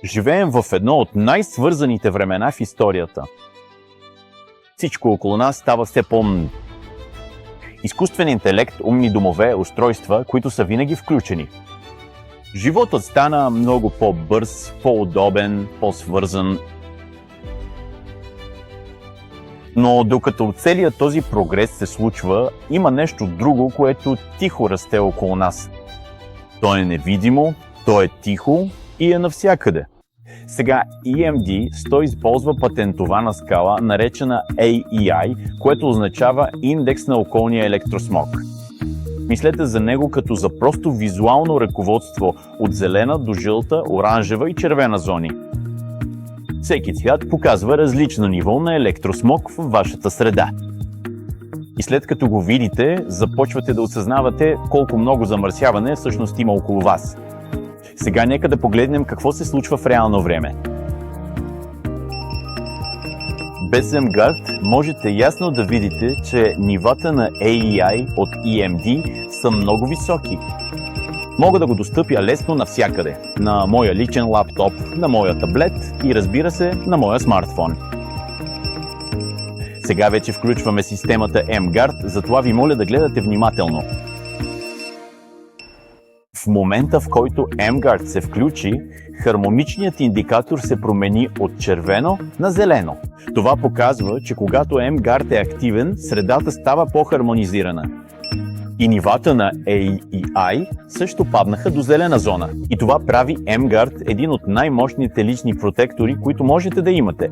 Живеем в едно от най-свързаните времена в историята. Всичко около нас става все по-умно. Изкуствен интелект, умни домове, устройства, които са винаги включени. Животът стана много по-бърз, по-удобен, по-свързан. Но докато целият този прогрес се случва, има нещо друго, което тихо расте около нас. То е невидимо, то е тихо и е навсякъде. Сега EMD използва патентована скала, наречена AEI, което означава индекс на околния електросмог. Мислете за него като за просто визуално ръководство от зелена до жълта, оранжева и червена зони. Всеки цвят показва различно ниво на електросмог в вашата среда. И след като го видите, започвате да осъзнавате колко много замърсяване всъщност има около вас. Сега нека да погледнем какво се случва в реално време. Без MGuard можете ясно да видите, че нивата на AEI от EMD са много високи. Мога да го достъпя лесно навсякъде. На моя личен лаптоп, на моя таблет и разбира се, на моя смартфон. Сега вече включваме системата MGuard, затова ви моля да гледате внимателно. В момента, в който MGuard се включи, хармоничният индикатор се промени от червено на зелено. Това показва, че когато MGuard е активен, средата става по-хармонизирана. И нивата на AEI също паднаха до зелена зона. И това прави MGuard един от най-мощните лични протектори, които можете да имате.